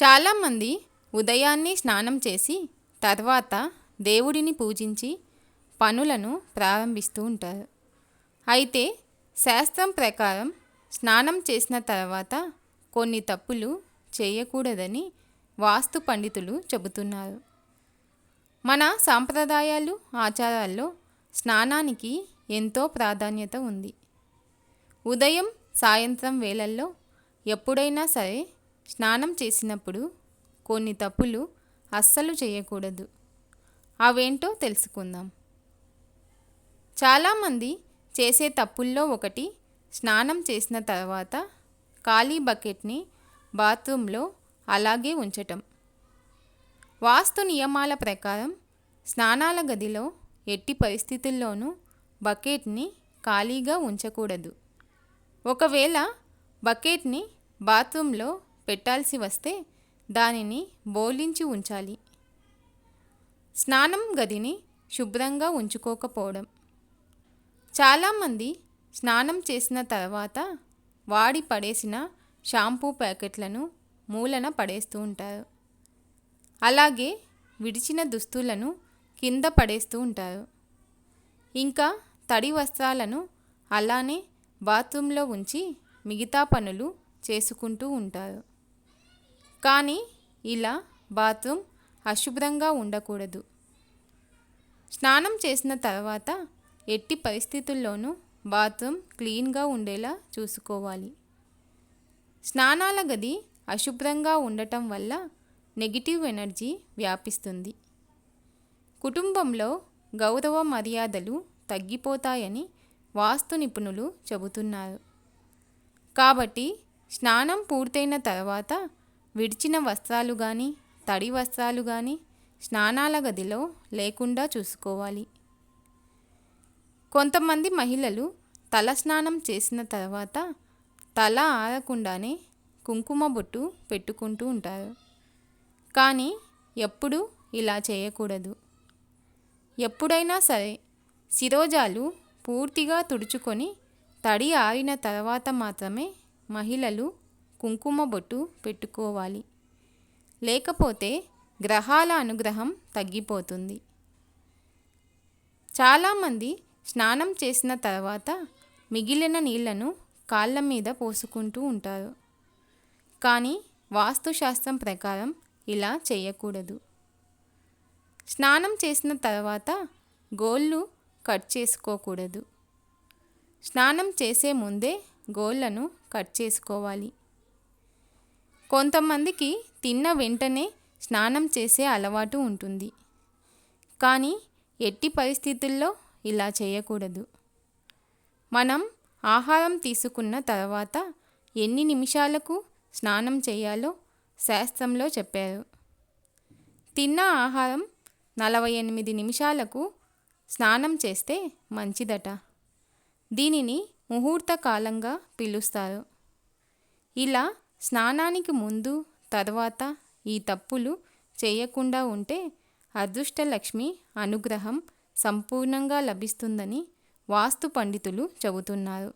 చాలామంది ఉదయాన్నే స్నానం చేసి తర్వాత దేవుడిని పూజించి పనులను ప్రారంభిస్తూ ఉంటారు. అయితే శాస్త్రం ప్రకారం స్నానం చేసిన తర్వాత కొన్ని తప్పులు చేయకూడదని వాస్తు పండితులు చెబుతున్నారు. మన సాంప్రదాయాలు, ఆచారాల్లో స్నానానికి ఎంతో ప్రాధాన్యత ఉంది. ఉదయం, సాయంత్రం వేళల్లో ఎప్పుడైనా సరే స్నానం చేసినప్పుడు కొన్ని తప్పులు అస్సలు చేయకూడదు. అవేంటో తెలుసుకుందాం. చాలామంది చేసే తప్పుల్లో ఒకటి స్నానం చేసిన తర్వాత ఖాళీ బకెట్ని బాత్రూంలో అలాగే ఉంచటం. వాస్తు నియమాల ప్రకారం స్నానాల గదిలో ఎట్టి పరిస్థితుల్లోనూ బకెట్ని ఖాళీగా ఉంచకూడదు. ఒకవేళ బకెట్ని బాత్రూంలో పెట్టాల్సి వస్తే దానిని బోర్లించి ఉంచాలి. స్నానం గదిని శుభ్రంగా ఉంచుకోకపోవడం. చాలామంది స్నానం చేసిన తర్వాత వాడి పడేసిన షాంపూ ప్యాకెట్లను మూలన పడేస్తూ ఉంటారు. అలాగే విడిచిన దుస్తులను కింద పడేస్తూ ఉంటారు. ఇంకా తడి వస్త్రాలను అలానే బాత్రూంలో ఉంచి మిగతా పనులు చేసుకుంటూ ఉంటారు. కానీ ఇలా బాత్రూమ్ అశుభ్రంగా ఉండకూడదు. స్నానం చేసిన తర్వాత ఎట్టి పరిస్థితుల్లోనూ బాత్రూమ్ క్లీన్గా ఉండేలా చూసుకోవాలి. స్నానాల గది అశుభ్రంగా ఉండటం వల్ల నెగిటివ్ ఎనర్జీ వ్యాపిస్తుంది. కుటుంబంలో గౌరవ మర్యాదలు తగ్గిపోతాయని వాస్తు నిపుణులు చెబుతున్నారు. కాబట్టి స్నానం పూర్తయిన తర్వాత విడిచిన వస్త్రాలు కానీ, తడి వస్త్రాలు కానీ స్నానాల గదిలో లేకుండా చూసుకోవాలి. కొంతమంది మహిళలు తల స్నానం చేసిన తర్వాత తల ఆరకుండానే కుంకుమ బొట్టు పెట్టుకుంటూ ఉంటారు. కానీ ఎప్పుడూ ఇలా చేయకూడదు. ఎప్పుడైనా సరే శిరోజాలు పూర్తిగా తుడుచుకొని తడి ఆరిన తర్వాత మాత్రమే మహిళలు కుంకుమ బొట్టు పెట్టుకోవాలి. లేకపోతే గ్రహాల అనుగ్రహం తగ్గిపోతుంది. చాలామంది స్నానం చేసిన తర్వాత మిగిలిన నీళ్లను కాళ్ళ మీద పోసుకుంటూ ఉంటారు. కానీ వాస్తుశాస్త్రం ప్రకారం ఇలా చేయకూడదు. స్నానం చేసిన తర్వాత గోళ్ళు కట్ చేసుకోకూడదు. స్నానం చేసే ముందే గోళ్ళను కట్ చేసుకోవాలి. కొంతమందికి తిన్న వెంటనే స్నానం చేసే అలవాటు ఉంటుంది. కానీ ఎట్టి పరిస్థితుల్లో ఇలా చేయకూడదు. మనం ఆహారం తీసుకున్న తర్వాత ఎన్ని నిమిషాలకు స్నానం చేయాలో శాస్త్రంలో చెప్పారు. తిన్న ఆహారం 48 నిమిషాలకు స్నానం చేస్తే మంచిదట. దీనిని ముహూర్త కాలంగా పిలుస్తారు. ఇలా స్నానానికి ముందు, తర్వాత ఈ తప్పులు చేయకుండా ఉంటే అదృష్టలక్ష్మి అనుగ్రహం సంపూర్ణంగా లభిస్తుందని వాస్తు పండితులు చెబుతున్నారు.